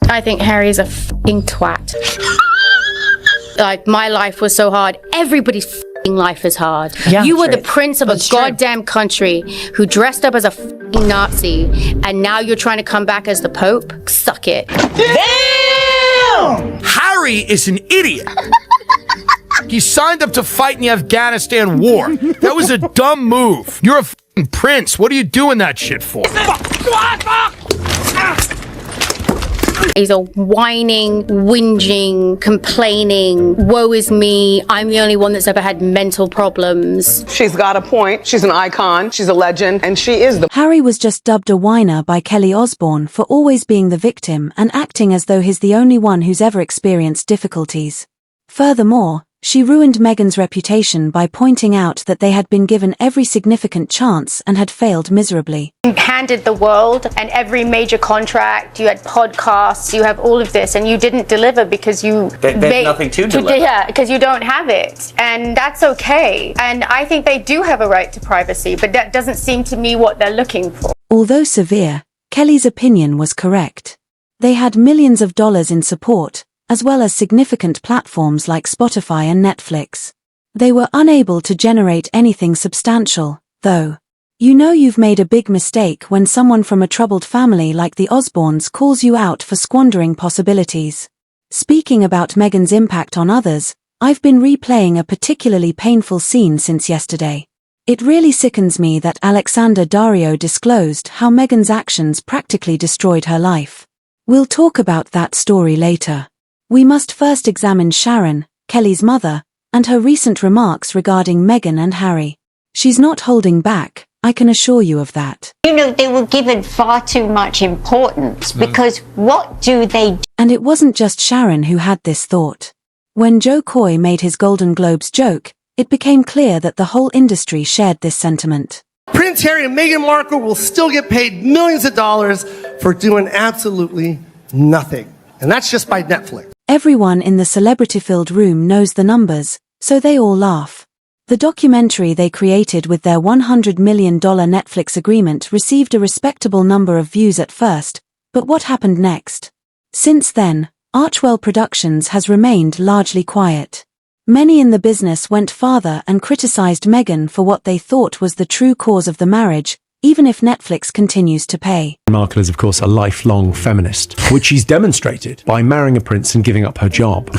I think Harry's a f***ing twat. Like, my life was so hard. Everybody's f***ing life is hard. Yeah, you were the prince of a goddamn country who dressed up as a f***ing Nazi, and now you're trying to come back as the Pope? Suck it. Damn! Harry is an idiot. He signed up to fight in the Afghanistan war. That was a dumb move. You're a f***ing prince. What are you doing that shit for? He's a whining, whinging, complaining, woe is me, I'm the only one that's ever had mental problems. She's got a point. She's an icon. She's a legend. And she is the... Harry was just dubbed a whiner by Kelly Osbourne for always being the victim and acting as though he's the only one who's ever experienced difficulties. Furthermore, she ruined Meghan's reputation by pointing out that they had been given every significant chance and had failed miserably. You handed the world and every major contract, you had podcasts, you have all of this, and you didn't deliver because you... There's nothing to deliver. Yeah, because you don't have it. And that's okay. And I think they do have a right to privacy, but that doesn't seem to me what they're looking for. Although severe, Kelly's opinion was correct. They had millions of dollars in support, as well as significant platforms like Spotify and Netflix. They were unable to generate anything substantial, though. You know you've made a big mistake when someone from a troubled family like the Osbournes calls you out for squandering possibilities. Speaking about Meghan's impact on others, I've been replaying a particularly painful scene since yesterday. It really sickens me that Alexander Dario disclosed how Meghan's actions practically destroyed her life. We'll talk about that story later. We must first examine Sharon, Kelly's mother, and her recent remarks regarding Meghan and Harry. She's not holding back, I can assure you of that. You know, they were given far too much importance because what do they do? And it wasn't just Sharon who had this thought. When Joe Coy made his Golden Globes joke, it became clear that the whole industry shared this sentiment. Prince Harry and Meghan Markle will still get paid millions of dollars for doing absolutely nothing. And that's just by Netflix. Everyone in the celebrity-filled room knows the numbers, so they all laugh. The documentary they created with their $100 million Netflix agreement received a respectable number of views at first, but what happened next? Since then, Archwell Productions has remained largely quiet. Many in the business went farther and criticized Meghan for what they thought was the true cause of the marriage, even if Netflix continues to pay. Markle is, of course, a lifelong feminist, which she's demonstrated by marrying a prince and giving up her job.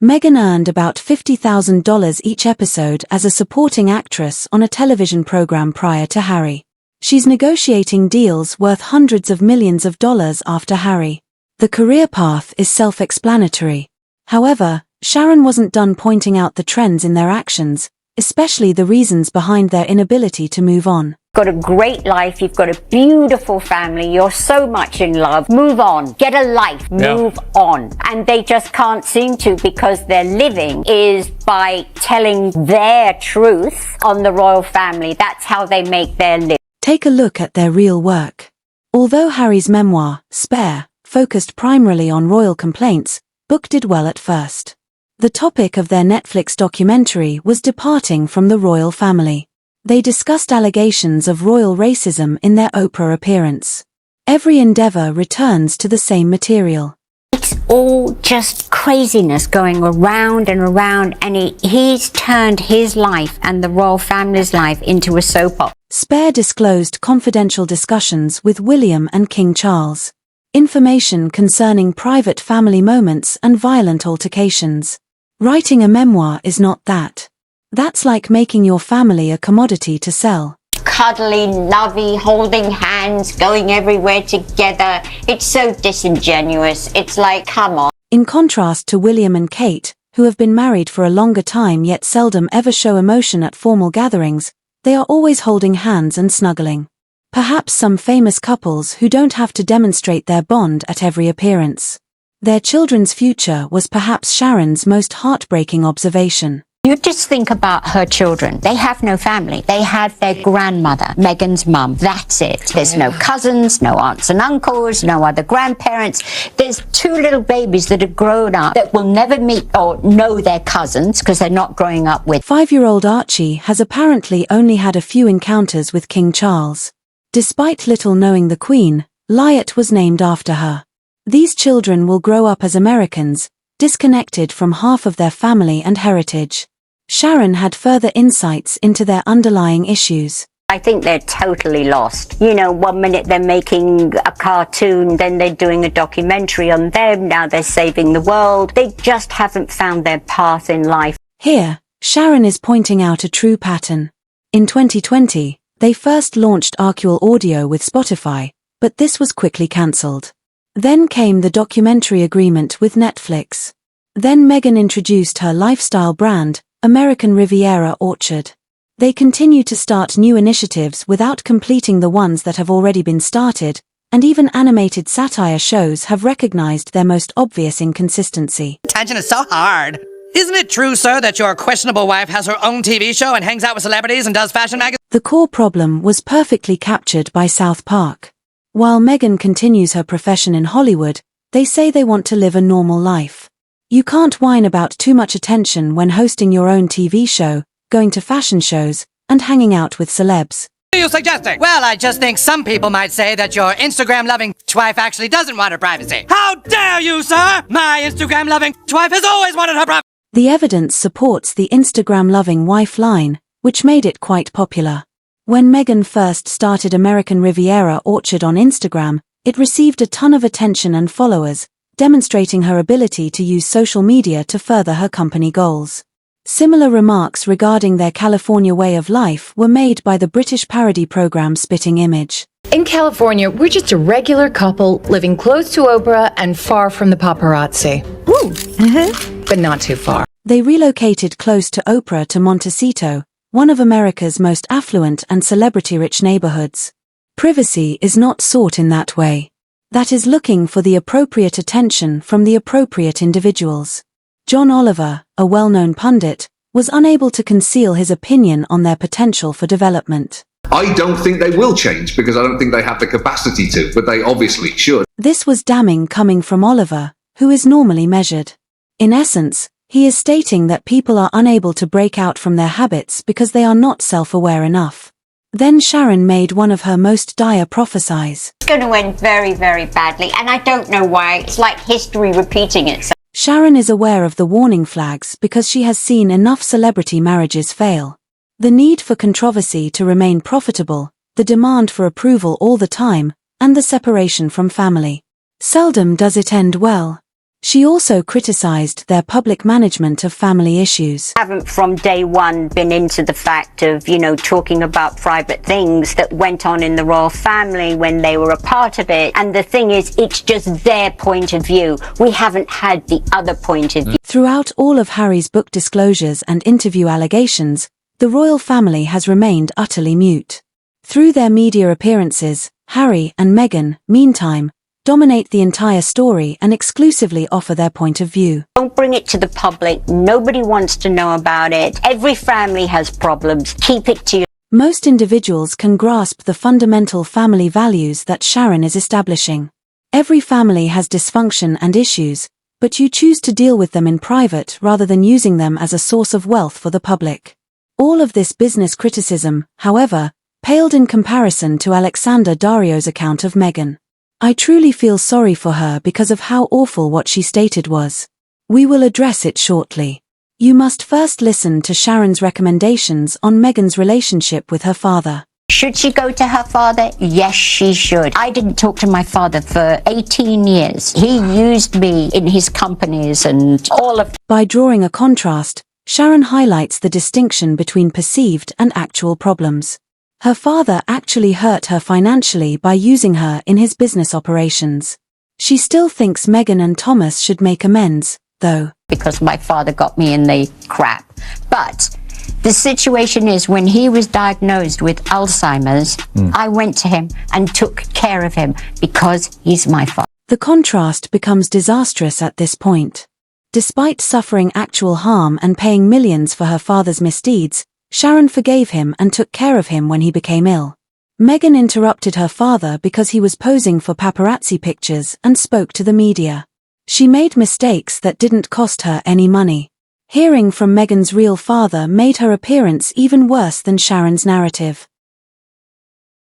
Meghan earned about $50,000 each episode as a supporting actress on a television program prior to Harry. She's negotiating deals worth hundreds of millions of dollars after Harry. The career path is self-explanatory. However, Sharon wasn't done pointing out the trends in their actions, especially the reasons behind their inability to move on. Got a great life, you've got a beautiful family, you're so much in love, move on, get a life, move on. And they just can't seem to because their living is by telling their truth on the royal family. That's how they make their living. Take a look at their real work. Although Harry's memoir, Spare, focused primarily on royal complaints, book did well at first. The topic of their Netflix documentary was departing from the royal family. They discussed allegations of royal racism in their Oprah appearance. Every endeavor returns to the same material. It's all just craziness going around and around, and he's turned his life and the royal family's life into a soap opera. Spare disclosed confidential discussions with William and King Charles. Information concerning private family moments and violent altercations. Writing a memoir is not that. That's like making your family a commodity to sell. Cuddly, lovey, holding hands, going everywhere together. It's so disingenuous. It's like, come on. In contrast to William and Kate, who have been married for a longer time yet seldom ever show emotion at formal gatherings, they are always holding hands and snuggling. Perhaps some famous couples who don't have to demonstrate their bond at every appearance. Their children's future was perhaps Sharon's most heartbreaking observation. You just think about her children. They have no family. They have their grandmother, Meghan's mum. That's it. There's no cousins, no aunts and uncles, no other grandparents. There's two little babies that have grown up that will never meet or know their cousins because they're not growing up with. 5-year-old Archie has apparently only had a few encounters with King Charles. Despite little knowing the Queen, Lyatt was named after her. These children will grow up as Americans, disconnected from half of their family and heritage. Sharon had further insights into their underlying issues. I think they're totally lost. You know, one minute they're making a cartoon, then they're doing a documentary on them, now they're saving the world. They just haven't found their path in life. Here, Sharon is pointing out a true pattern. In 2020, they first launched Arcual Audio with Spotify, but this was quickly cancelled. Then came the documentary agreement with Netflix. Then Meghan introduced her lifestyle brand, American Riviera Orchard. They continue to start new initiatives without completing the ones that have already been started, and even animated satire shows have recognized their most obvious inconsistency. Attention is so hard. Isn't it true, sir, that your questionable wife has her own TV show and hangs out with celebrities and does fashion magazines? The core problem was perfectly captured by South Park. While Meghan continues her profession in Hollywood, they say they want to live a normal life. You can't whine about too much attention when hosting your own TV show, going to fashion shows, and hanging out with celebs. What are you suggesting? Well, I just think some people might say that your Instagram-loving wife actually doesn't want her privacy. How dare you, sir? My Instagram-loving wife has always wanted her privacy. The evidence supports the Instagram-loving wife line, which made it quite popular. When Meghan first started American Riviera Orchard on Instagram, it received a ton of attention and followers, demonstrating her ability to use social media to further her company goals. Similar remarks regarding their California way of life were made by the British parody program Spitting Image. In California, we're just a regular couple living close to Oprah and far from the paparazzi. Woo! But not too far. They relocated close to Oprah to Montecito, one of America's most affluent and celebrity-rich neighborhoods. Privacy is not sought in that way. That is looking for the appropriate attention from the appropriate individuals. John Oliver, a well-known pundit, was unable to conceal his opinion on their potential for development. I don't think they will change because I don't think they have the capacity to, but they obviously should. This was damning coming from Oliver, who is normally measured. In essence, he is stating that people are unable to break out from their habits because they are not self-aware enough. Then Sharon made one of her most dire prophecies. It's going to end very, very badly, and I don't know why. It's like history repeating itself. Sharon is aware of the warning flags because she has seen enough celebrity marriages fail. The need for controversy to remain profitable, the demand for approval all the time, and the separation from family. Seldom does it end well. She also criticized their public management of family issues. I haven't from day one been into the fact of, talking about private things that went on in the royal family when they were a part of it. And the thing is, it's just their point of view. We haven't had the other point of view. Throughout all of Harry's book disclosures and interview allegations, the royal family has remained utterly mute. Through their media appearances, Harry and Meghan, meantime, dominate the entire story and exclusively offer their point of view. Don't bring it to the public. Nobody wants to know about it. Every family has problems. Keep it to yourself. Most individuals can grasp the fundamental family values that Sharon is establishing. Every family has dysfunction and issues, but you choose to deal with them in private rather than using them as a source of wealth for the public. All of this business criticism, however, paled in comparison to Alexander Dario's account of Meghan. I truly feel sorry for her because of how awful what she stated was. We will address it shortly. You must first listen to Sharon's recommendations on Meghan's relationship with her father. Should she go to her father? Yes, she should. I didn't talk to my father for 18 years. He used me in his companies and all of... By drawing a contrast, Sharon highlights the distinction between perceived and actual problems. Her father actually hurt her financially by using her in his business operations. She still thinks Meghan and Thomas should make amends, though. Because my father got me in the crap. But the situation is, when he was diagnosed with Alzheimer's, I went to him and took care of him because he's my father. The contrast becomes disastrous at this point. Despite suffering actual harm and paying millions for her father's misdeeds, Sharon forgave him and took care of him when he became ill. Meghan interrupted her father because he was posing for paparazzi pictures and spoke to the media. She made mistakes that didn't cost her any money. Hearing from Meghan's real father made her appearance even worse than Sharon's narrative.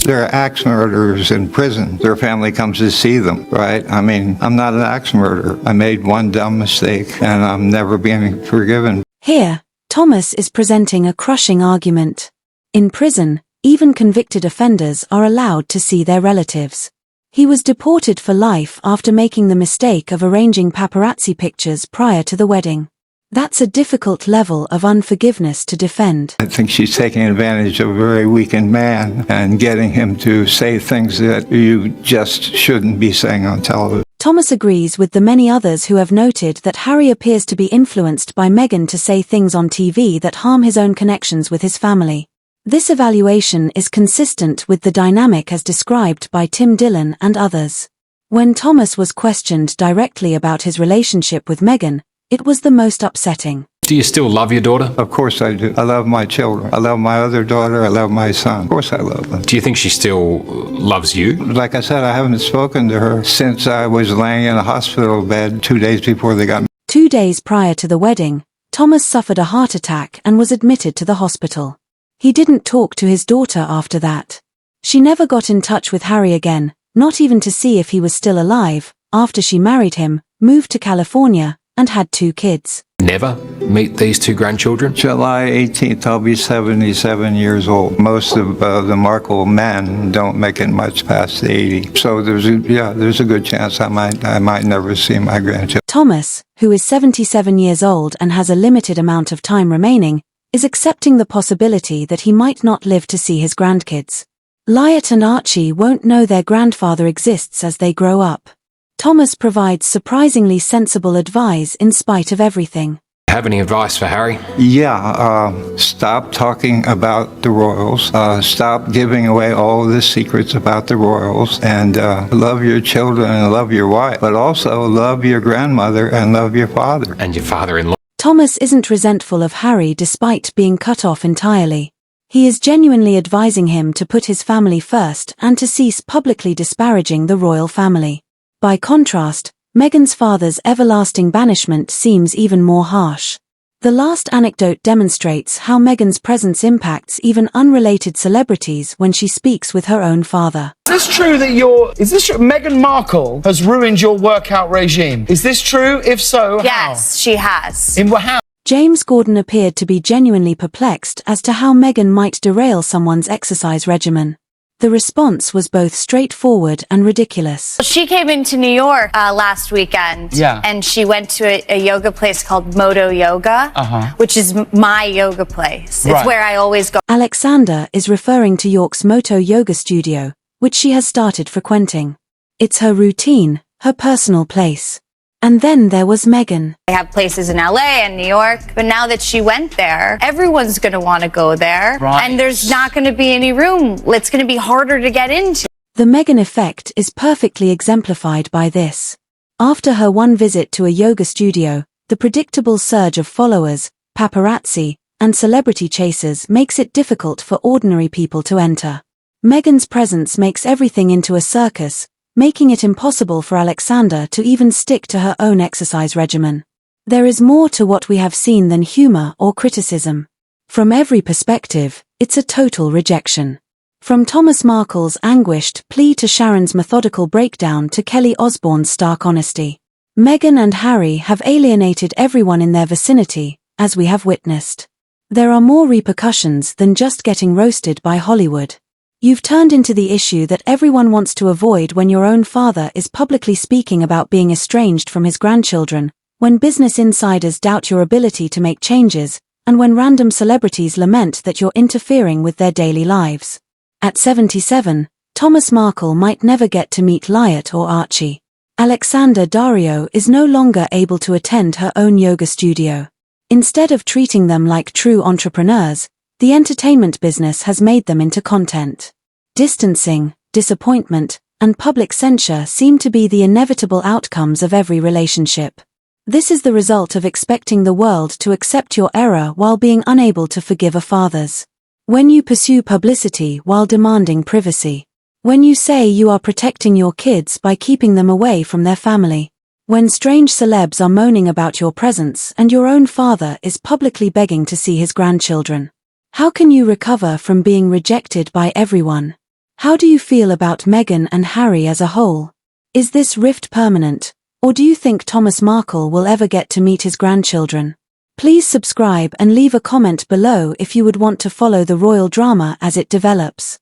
There are axe murderers in prison. Their family comes to see them, right? I mean, I'm not an axe murderer. I made one dumb mistake, and I'm never being forgiven. Here, Thomas is presenting a crushing argument. In prison, even convicted offenders are allowed to see their relatives. He was deported for life after making the mistake of arranging paparazzi pictures prior to the wedding. That's a difficult level of unforgiveness to defend. I think she's taking advantage of a very weakened man and getting him to say things that you just shouldn't be saying on television. Thomas agrees with the many others who have noted that Harry appears to be influenced by Meghan to say things on TV that harm his own connections with his family. This evaluation is consistent with the dynamic as described by Tim Dillon and others. When Thomas was questioned directly about his relationship with Meghan, it was the most upsetting. Do you still love your daughter? Of course I do. I love my children. I love my other daughter. I love my son. Of course I love them. Do you think she still loves you? Like I said, I haven't spoken to her since I was laying in a hospital bed 2 days before they got me. 2 days prior to the wedding, Thomas suffered a heart attack and was admitted to the hospital. He didn't talk to his daughter after that. She never got in touch with Harry again, not even to see if he was still alive, after she married him, moved to California, and had 2 kids. Never meet these 2 grandchildren? July 18th, I'll be 77 years old. Most of the Markle men don't make it much past 80. So there's a good chance I might never see my grandchildren. Thomas, who is 77 years old and has a limited amount of time remaining, is accepting the possibility that he might not live to see his grandkids. Lyatt and Archie won't know their grandfather exists as they grow up. Thomas provides surprisingly sensible advice in spite of everything. Have any advice for Harry? Yeah, stop talking about the royals. Stop giving away all the secrets about the royals. And love your children and love your wife. But also love your grandmother and love your father. And your father-in-law. Thomas isn't resentful of Harry despite being cut off entirely. He is genuinely advising him to put his family first and to cease publicly disparaging the royal family. By contrast, Meghan's father's everlasting banishment seems even more harsh. The last anecdote demonstrates how Meghan's presence impacts even unrelated celebrities when she speaks with her own father. Is this true that Meghan Markle has ruined your workout regime? Is this true? If so, how? Yes, she has. How? James Gordon appeared to be genuinely perplexed as to how Meghan might derail someone's exercise regimen. The response was both straightforward and ridiculous. She came into New York last weekend, and she went to a yoga place called Moto Yoga, which is my yoga place. It's where I always go. Alexander is referring to York's Moto Yoga studio, which she has started frequenting. It's her routine, her personal place. And then there was Meghan. They have places in LA and New York, but now that she went there, everyone's going to want to go there. And there's not going to be any room. It's going to be harder to get into. The Meghan effect is perfectly exemplified by this. After her one visit to a yoga studio, the predictable surge of followers, paparazzi, and celebrity chasers makes it difficult for ordinary people to enter. Meghan's presence makes everything into a circus, making it impossible for Alexander to even stick to her own exercise regimen. There is more to what we have seen than humor or criticism. From every perspective, it's a total rejection. From Thomas Markle's anguished plea to Sharon's methodical breakdown to Kelly Osbourne's stark honesty. Meghan and Harry have alienated everyone in their vicinity, as we have witnessed. There are more repercussions than just getting roasted by Hollywood. You've turned into the issue that everyone wants to avoid when your own father is publicly speaking about being estranged from his grandchildren, when business insiders doubt your ability to make changes, and when random celebrities lament that you're interfering with their daily lives. At 77, Thomas Markle might never get to meet Lyatt or Archie. Alexander Dario is no longer able to attend her own yoga studio. Instead of treating them like true entrepreneurs, the entertainment business has made them into content. Distancing, disappointment, and public censure seem to be the inevitable outcomes of every relationship. This is the result of expecting the world to accept your error while being unable to forgive a father's. When you pursue publicity while demanding privacy. When you say you are protecting your kids by keeping them away from their family. When strange celebs are moaning about your presence and your own father is publicly begging to see his grandchildren. How can you recover from being rejected by everyone? How do you feel about Meghan and Harry as a whole? Is this rift permanent, or do you think Thomas Markle will ever get to meet his grandchildren? Please subscribe and leave a comment below if you would want to follow the royal drama as it develops.